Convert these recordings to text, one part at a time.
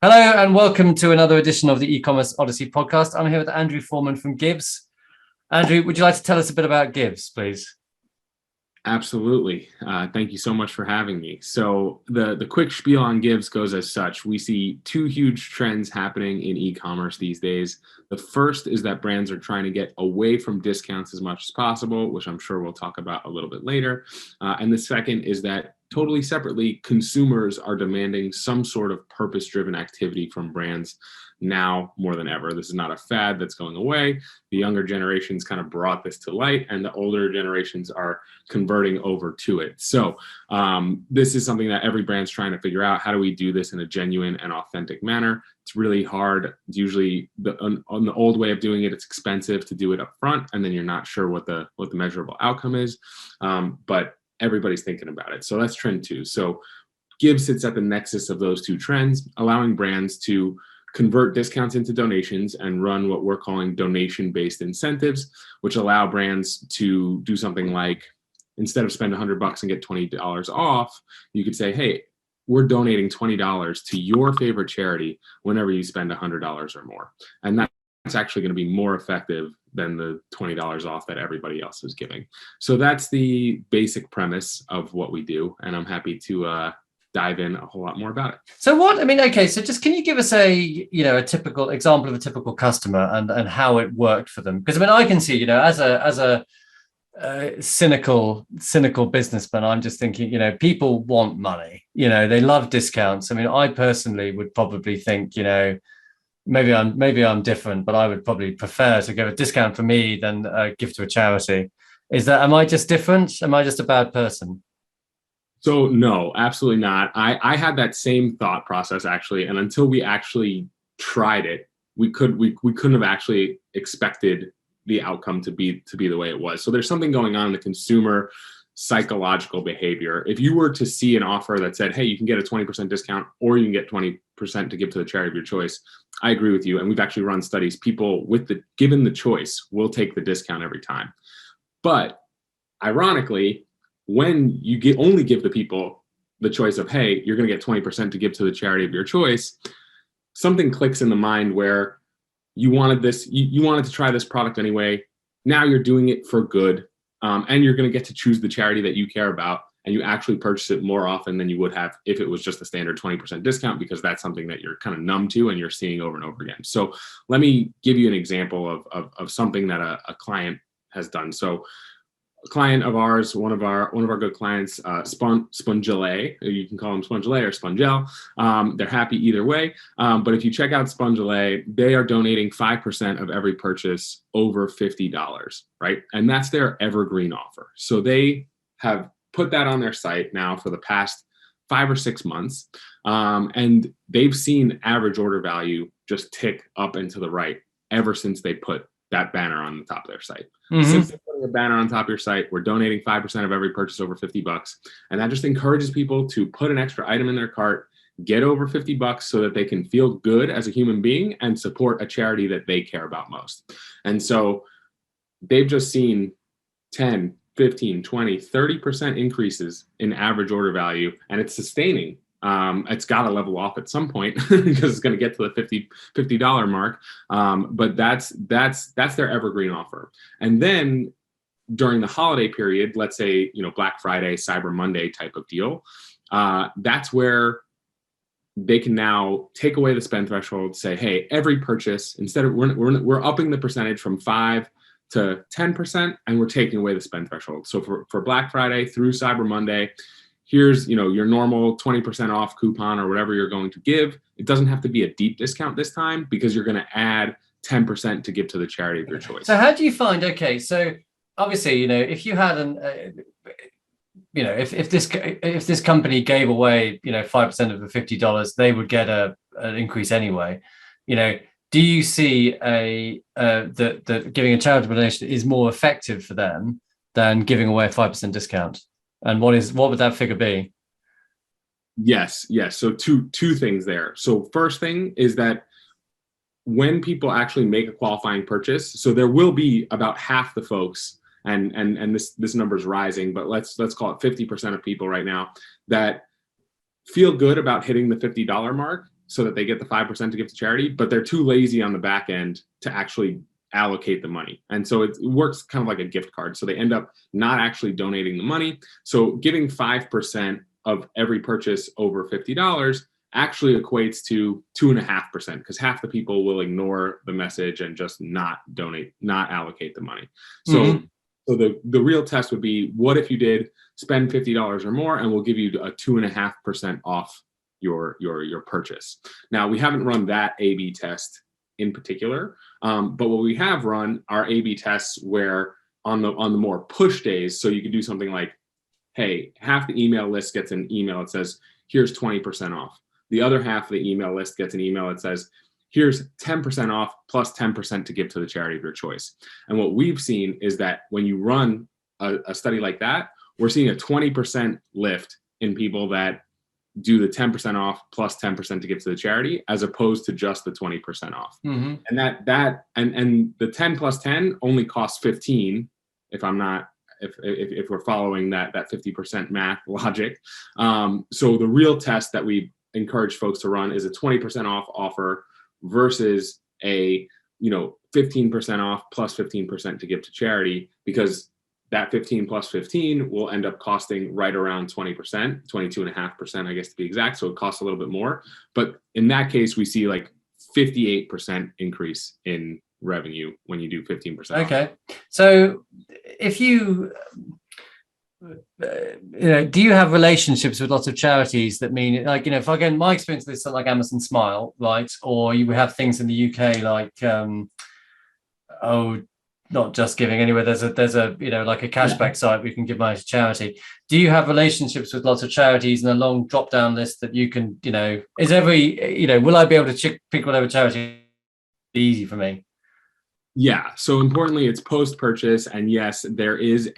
Hello and welcome to another edition of the eCommerce Odyssey podcast. I'm here with Andrew Forman from Givz. Andrew, would you like to tell us a bit about Givz, please? Absolutely. Thank you so much for having me. So the quick spiel on Givz goes as such. We see two huge trends happening in e-commerce these days. The first is that brands are trying to get away from discounts as much as possible, which I'm sure we'll talk about a little bit later. And the second is that totally separately, consumers are demanding some sort of purpose-driven activity from brands now more than ever. This is not a fad that's going away. The younger generations kind of brought this to light, and the older generations are converting over to it. So this is something that every brand's trying to figure out. How do we do this in a genuine and authentic manner? It's really hard. It's usually on the old way of doing it, it's expensive to do it up front, and then you're not sure what the measurable outcome is. But everybody's thinking about it. So that's trend two. So Givz sits at the nexus of those two trends, allowing brands to convert discounts into donations and run what we're calling donation-based incentives, which allow brands to do something like, instead of spend $100 and get $20 off, you could say, hey, we're donating $20 to your favorite charity whenever you spend $100 or more. And that's actually going to be more effective than the $20 off that everybody else is giving. So that's the basic premise of what we do. And I'm happy to dive in a whole lot more about it. So so just can you give us a typical example of a typical customer and how it worked for them? Because I can see, as a cynical businessman, I'm just thinking, people want money, they love discounts. I personally would probably think, maybe I'm different, but I would probably prefer to give a discount for me than give to a charity. Am I just different? Am I just a bad person? So no, absolutely not. I had that same thought process actually, and until we actually tried it, we couldn't have actually expected the outcome to be the way it was. So there's something going on in the consumer psychological behavior. If you were to see an offer that said, hey, you can get a 20% discount or you can get 20% to give to the charity of your choice, I agree with you. And we've actually run studies. People given the choice will take the discount every time. But ironically, when you only give the people the choice of, hey, you're going to get 20% to give to the charity of your choice, something clicks in the mind where you wanted this, you wanted to try this product anyway. Now you're doing it for good. And you're going to get to choose the charity that you care about, and you actually purchase it more often than you would have if it was just a standard 20% discount, because that's something that you're kind of numb to and you're seeing over and over again. So let me give you an example of something that a client has done. So a client of ours, one of our good clients, Spongele, you can call them Spongele or Spongel. They're happy either way. But if you check out Spongele, they are donating 5% of every purchase over $50, right? And that's their evergreen offer. So they have put that on their site now for the past 5 or 6 months. And they've seen average order value just tick up and to the right ever since they put that banner on the top of their site. Mm-hmm. Since they're putting a banner on top of your site, we're donating 5% of every purchase over $50. And that just encourages people to put an extra item in their cart, get over $50 so that they can feel good as a human being and support a charity that they care about most. And so they've just seen 10, 15, 20, 30% increases in average order value, and it's sustaining. It's got to level off at some point because it's going to get to the $50 mark. But that's their evergreen offer. And then during the holiday period, let's say, Black Friday, Cyber Monday type of deal, that's where they can now take away the spend threshold, say, hey, every purchase, instead of we're upping the percentage from 5 to 10%, and we're taking away the spend threshold. So for Black Friday through Cyber Monday, here's your normal 20% off coupon or whatever you're going to give. It doesn't have to be a deep discount this time because you're going to add 10% to give to the charity of your choice. So how do you find, so obviously, if you had if this company gave away, 5% of the $50, they would get an increase anyway. Do you see that giving a charitable donation is more effective for them than giving away a 5% discount? And what would that figure be? Yes. So two things there. So first thing is that when people actually make a qualifying purchase, so there will be about half the folks, and this number is rising, but let's call it 50% of people right now that feel good about hitting the $50 mark. so that they get the 5% to give to charity, but they're too lazy on the back end to actually allocate the money. And so it works kind of like a gift card. So they end up not actually donating the money. So giving 5% of every purchase over $50 actually equates to 2.5%, because half the people will ignore the message and just not donate, not allocate the money. So So the real test would be, what if you did spend $50 or more, and we'll give you a 2.5% off your purchase. Now, we haven't run that A/B test in particular, but what we have run are A/B tests where on the more push days, so you could do something like, hey, half the email list gets an email that says, here's 20% off. The other half of the email list gets an email that says, here's 10% off plus 10% to give to the charity of your choice. And what we've seen is that when you run a study like that, we're seeing a 20% lift in people that do the 10% off plus 10% to give to the charity, as opposed to just the 20% off. And and the 10 plus 10 only costs 15, if we're following that 50% math logic. So the real test that we encourage folks to run is a 20% off offer versus a 15% off plus 15% to give to charity, because that 15 plus 15 will end up costing right around 20%, 22.5%, I guess, to be exact. So it costs a little bit more. But in that case, we see like 58% increase in revenue when you do 15%. Okay. So if you, do you have relationships with lots of charities that mean, like, if I go in my experience with something like Amazon Smile, right? Or you have things in the UK like, not Just Giving, anyway, there's a like a cashback site where you can give money to charity. Do you have relationships with lots of charities and a long drop down list that you can, is every, will I be able to pick whatever charity? Easy for me. Yeah. So importantly, it's post purchase, and yes, there is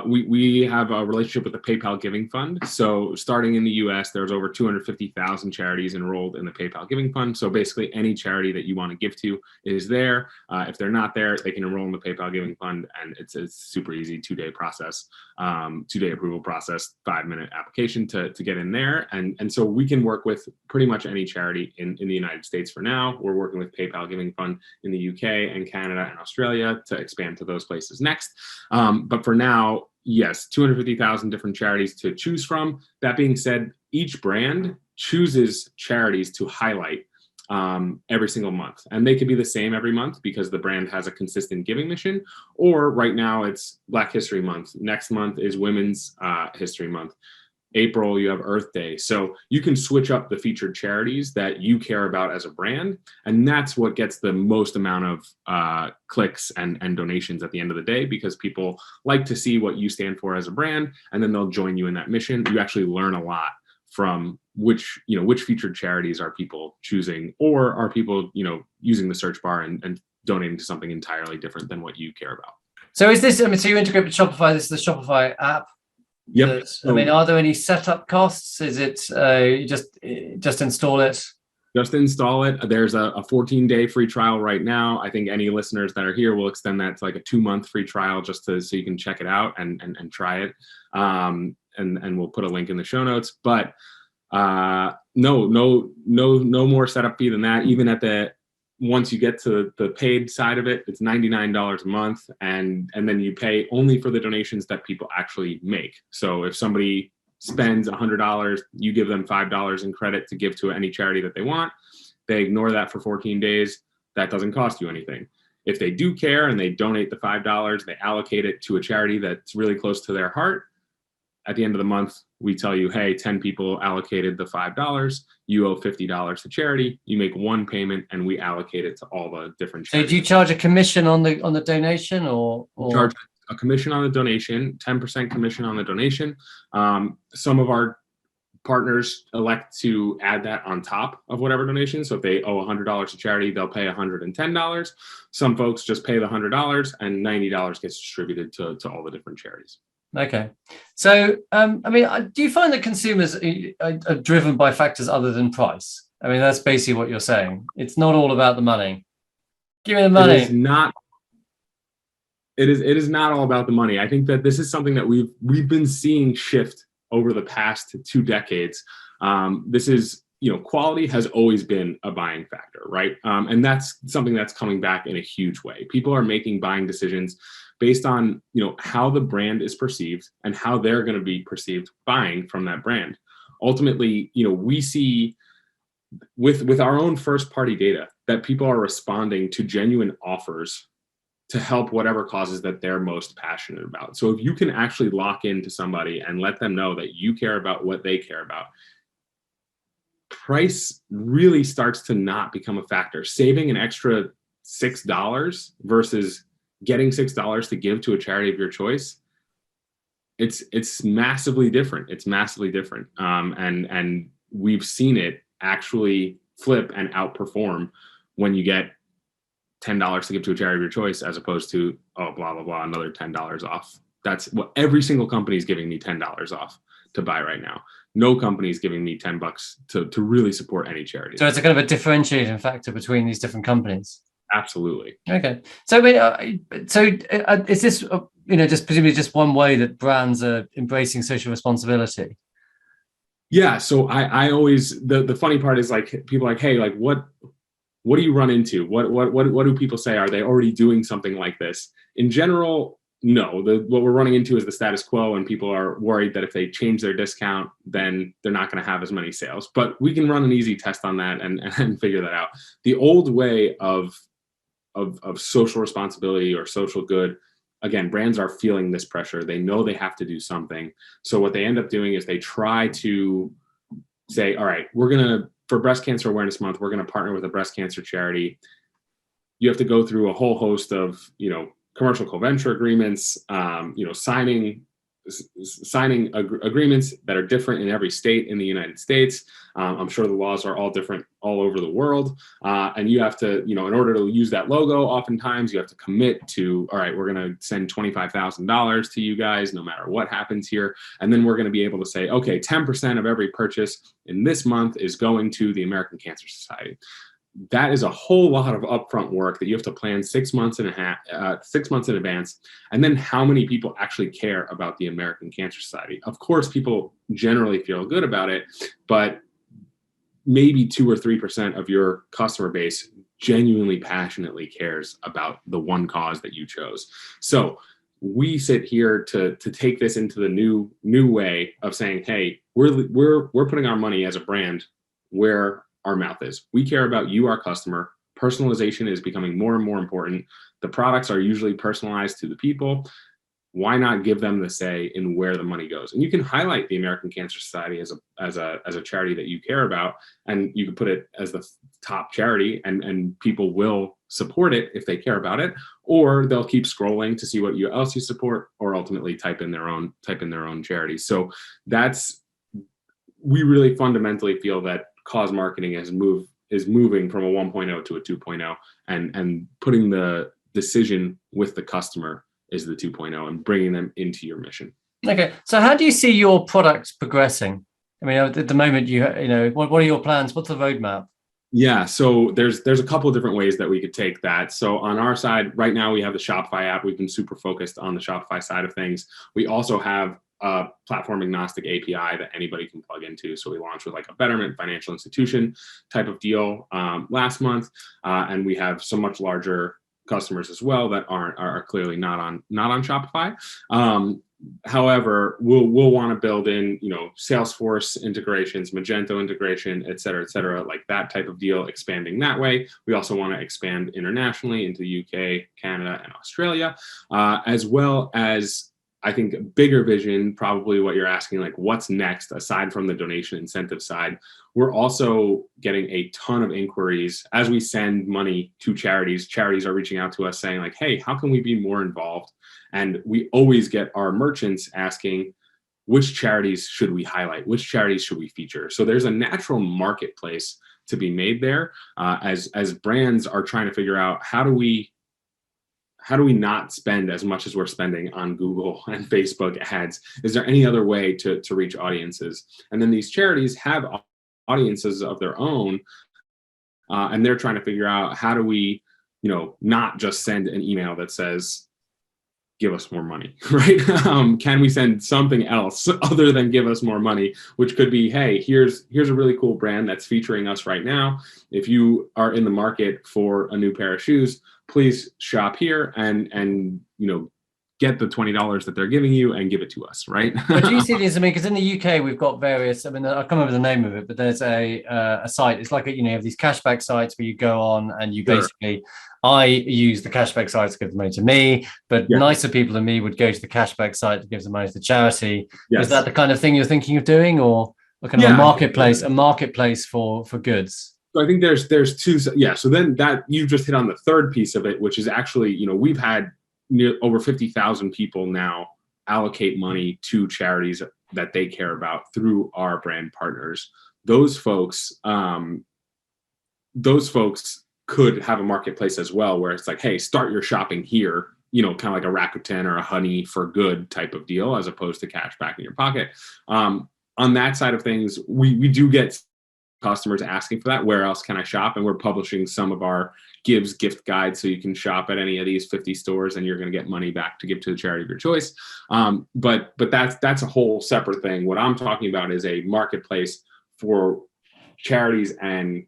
we have a relationship with the PayPal Giving Fund. So starting in the US, there's over 250,000 charities enrolled in the PayPal Giving Fund. So basically any charity that you want to give to is there. If they're not there, they can enroll in the PayPal Giving Fund, and it's a super easy 2-day process, 2-day approval process, 5-minute application to get in there. And so we can work with pretty much any charity in the United States for now. We're working with PayPal Giving Fund in the UK and Canada and Australia to expand to those places next. But for now, yes, 250,000 different charities to choose from. That being said, each brand chooses charities to highlight every single month. And they could be the same every month because the brand has a consistent giving mission. Or right now it's Black History Month. Next month is Women's History Month. April, you have Earth Day. So you can switch up the featured charities that you care about as a brand. And that's what gets the most amount of clicks and donations at the end of the day, because people like to see what you stand for as a brand, and then they'll join you in that mission. You actually learn a lot from which featured charities are people choosing, or are people, using the search bar and donating to something entirely different than what you care about. So is this, so you integrate with Shopify, this is the Shopify app? Yep. Are there any setup costs? Is it you just install it? Just install it. There's a 14-day free trial right now. I think any listeners that are here will extend that to like a 2-month free trial so you can check it out and try it. And we'll put a link in the show notes. But no more setup fee than that. Even once you get to the paid side of it, it's $99 a month, and then you pay only for the donations that people actually make. So if somebody spends $100, you give them $5 in credit to give to any charity that they want. They ignore that for 14 days. That doesn't cost you anything. If they do care and they donate the $5, they allocate it to a charity that's really close to their heart. At the end of the month, we tell you, hey, 10 people allocated the $5. You owe $50 to charity. You make one payment, and we allocate it to all the different charities. So do you charge a commission on the donation, or? Charge a commission on the donation, 10% commission on the donation. Some of our partners elect to add that on top of whatever donation. So if they owe $100 to charity, they'll pay $110. Some folks just pay the $100, and $90 gets distributed to all the different charities. Okay. So, do you find that consumers are driven by factors other than price? I mean, that's basically what you're saying. It's not all about the money. Give me the money. It is not all about the money. I think that this is something that we've been seeing shift over the past 2 decades. This is quality has always been a buying factor, right? And that's something that's coming back in a huge way. People are making buying decisions based on, how the brand is perceived and how they're going to be perceived buying from that brand. Ultimately, we see with our own first party data that people are responding to genuine offers to help whatever causes that they're most passionate about. So if you can actually lock into somebody and let them know that you care about what they care about, price really starts to not become a factor. Saving an extra $6 versus getting $6 to give to a charity of your choice, it's massively different. It's massively different. And we've seen it actually flip and outperform when you get $10 to give to a charity of your choice, as opposed to, oh, blah, blah, blah, another $10 off. That's what every single company is giving me $10 off to buy right now. No company is giving me $10 to really support any charity. So it's a kind of a differentiating factor between these different companies. Absolutely. Okay. So, is this, just presumably just one way that brands are embracing social responsibility? Yeah. So I always, the funny part is like, people are like, hey, like what do you run into? What do people say? Are they already doing something like this? In general, no. What we're running into is the status quo, and people are worried that if they change their discount, then they're not going to have as many sales. But we can run an easy test on that and figure that out. The old way of social responsibility or social good, again, brands are feeling this pressure. They know they have to do something. So what they end up doing is they try to say, all right, for Breast Cancer Awareness Month, we're going to partner with a breast cancer charity. You have to go through a whole host of, commercial co-venture agreements, signing agreements that are different in every state in the United States. I'm sure the laws are all different all over the world. And you have to, in order to use that logo, oftentimes you have to commit to, all right, we're going to send $25,000 to you guys, no matter what happens here. And then we're going to be able to say, okay, 10% of every purchase in this month is going to the American Cancer Society. That is a whole lot of upfront work that you have to plan 6 months in advance. And then how many people actually care about the American Cancer Society? Of course, people generally feel good about it, but maybe 2 or 3% of your customer base genuinely passionately cares about the one cause that you chose. So we sit here to take this into the new way of saying, hey, we're putting our money as a brand where our mouth is. We care about you, our customer. Personalization is becoming more and more important. The products are usually personalized to the people. Why not give them the say in where the money goes? And you can highlight the American Cancer Society as a charity that you care about, and you can put it as the top charity, and people will support it if they care about it, or they'll keep scrolling to see what else you support, or ultimately type in their own charity. So we really fundamentally feel that cause marketing is moving from a 1.0 to a 2.0, and putting the decision with the customer is the 2.0, and bringing them into your mission. Okay, so how do you see your product progressing? I mean, at the moment, what are your plans? What's the roadmap? Yeah, so there's a couple of different ways that we could take that. So on our side, right now we have the Shopify app. We've been super focused on the Shopify side of things. We also have a platform agnostic API that anybody can plug into. So we launched with like a Betterment financial institution type of deal last month, and we have some much larger customers as well that are clearly not on Shopify. However, we'll want to build in, Salesforce integrations, Magento integration, et cetera, like that type of deal, expanding that way. We also want to expand internationally into the UK, Canada, and Australia, as well as, I think, a bigger vision, probably what you're asking, like what's next aside from the donation incentive side. We're also getting a ton of inquiries as we send money to charities. Charities are reaching out to us saying like, hey, how can we be more involved? And we always get our merchants asking, which charities should we highlight? Which charities should we feature? So there's a natural marketplace to be made there, as brands are trying to figure out how do we not spend as much as we're spending on Google and Facebook ads? Is there any other way to reach audiences? And then these charities have audiences of their own, and they're trying to figure out how do we, not just send an email that says, give us more money, right? Can we send something else other than give us more money, which could be, hey, here's a really cool brand that's featuring us right now. If you are in the market for a new pair of shoes, please shop here and get the $20 that they're giving you and give it to us, right? But do you see these? I mean, because in the UK we've got various. I mean, I can't remember the name of it, but there's a site. It's like you have these cashback sites where you go on and you basically. I use the cashback site to give the money to me, but nicer people than me would go to the cashback site to give the money to the charity. Yes. Is that the kind of thing you're thinking of doing, or kind of a marketplace for goods? So I think there's two. Yeah. So then that you just hit on the third piece of it, which is actually, we've had over 50,000 people now allocate money to charities that they care about through our brand partners. Those folks could have a marketplace as well, where it's like, hey, start your shopping here, kind of like a Rakuten or a Honey for Good type of deal, as opposed to cash back in your pocket. On that side of things, we do get customers asking for that. Where else can I shop? And we're publishing some of our Givz gift guides, so you can shop at any of these 50 stores and you're going to get money back to give to the charity of your choice. But that's a whole separate thing. What I'm talking about is a marketplace for charities and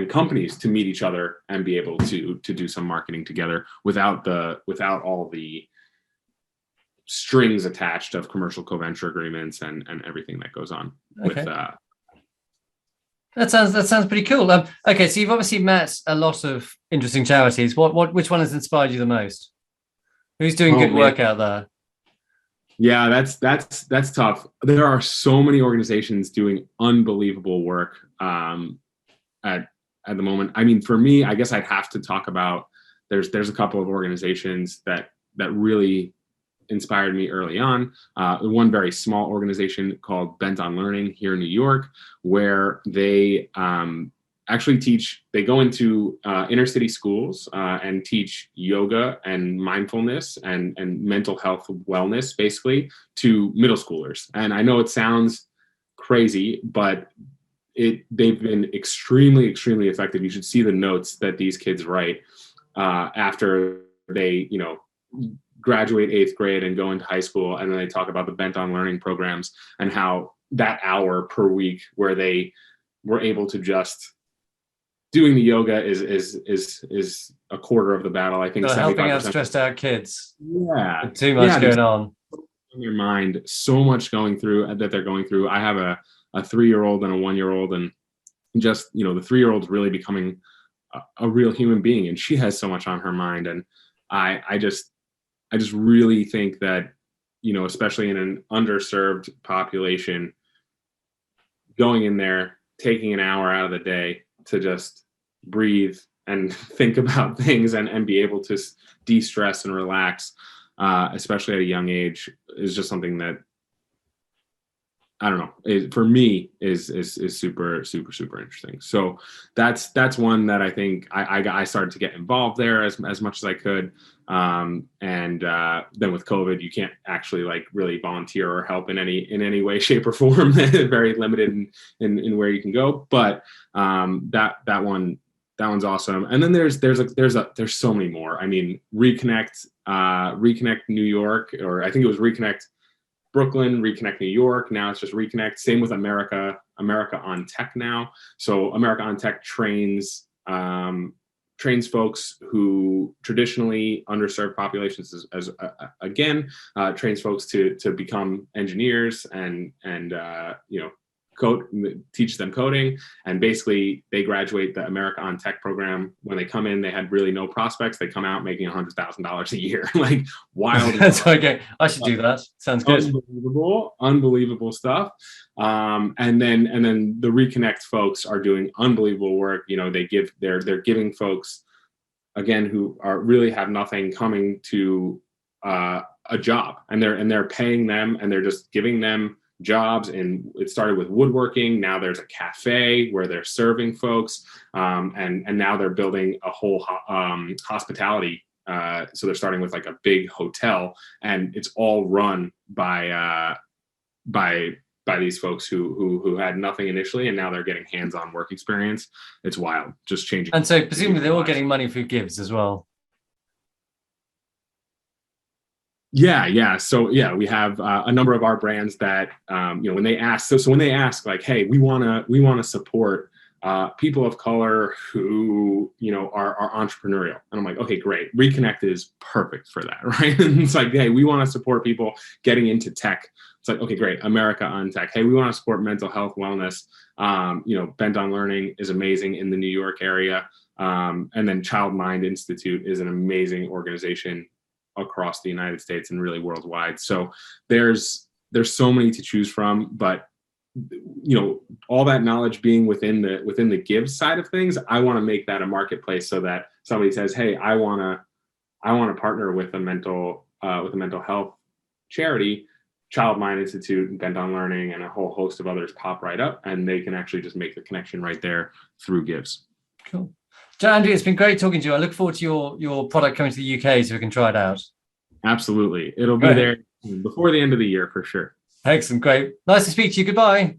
companies to meet each other and be able to do some marketing together without all the strings attached of commercial co-venture agreements and everything that goes on with That sounds pretty cool. Okay, so you've obviously met a lot of interesting charities. Which one has inspired you the most? Who's doing good work out there? Yeah, that's tough. There are so many organizations doing unbelievable work at the moment. I mean, for me, I guess I'd have to talk about there's a couple of organizations that really inspired me early on. One very small organization called Bent on Learning here in New York, where they actually they go into inner city schools and teach yoga and mindfulness and mental health wellness, basically, to middle schoolers. And I know it sounds crazy, but they've been extremely, extremely effective. You should see the notes that these kids write after they, graduate 8th grade and go into high school. And then they talk about the Bent on Learning programs and how that hour per week where they were able to just doing the yoga is a quarter of the battle. I think helping out stressed out kids. Yeah. With too much going on. In your mind, so much going through that they're going through. I have a 3-year-old and a 1-year-old, and just, the 3-year-old's really becoming a real human being, and she has so much on her mind. And I just really think that, especially in an underserved population, going in there, taking an hour out of the day to just breathe and think about things and be able to de-stress and relax, especially at a young age, is just something that, I don't know, for me is super, super, super interesting. So that's one that I think I started to get involved there as much as I could. And then with COVID, you can't actually really volunteer or help in any way, shape, or form. Very limited in where you can go. But that one's awesome. And then there's so many more. I mean, Reconnect New York, or I think it was Reconnect Brooklyn, Reconnect New York. Now it's just Reconnect. Same with America on Tech now. So America on Tech trains folks who traditionally underserved populations trains folks to become engineers and teach them coding. And basically they graduate the America on Tech program. When they come in, they had really no prospects. They come out making $100,000 a year. Wild. That's okay. I should do that. Sounds good. Unbelievable stuff. And then the Reconnect folks are doing unbelievable work. They're giving folks, again, who really have nothing, coming to a job, and they're paying them, and they're just giving them jobs. And it started with woodworking. Now there's a cafe where they're serving folks, and now they're building a whole hospitality. So they're starting with a big hotel, and it's all run by these folks who had nothing initially, and now they're getting hands-on work experience. It's wild, just changing. And so presumably they're all getting money through Givz as well. Yeah. So yeah, we have a number of our brands that when they ask, so when they ask like, hey, we wanna support people of color who are entrepreneurial, and I'm like, okay, great. Reconnect is perfect for that, right? And it's like, hey, we want to support people getting into tech. It's like, okay, great. America on Tech. Hey, we want to support mental health, wellness. Bent on Learning is amazing in the New York area, and then Child Mind Institute is an amazing organization across the United States and really worldwide. So there's so many to choose from, but all that knowledge being within the Givz side of things, I want to make that a marketplace so that somebody says, hey, I want to partner with a mental health charity, Child Mind Institute, and Bent on Learning, and a whole host of others pop right up, and they can actually just make the connection right there through Givz. Cool. So Andrew, it's been great talking to you. I look forward to your product coming to the UK so we can try it out. Absolutely. It'll be there before the end of the year for sure. Excellent. Great. Nice to speak to you. Goodbye.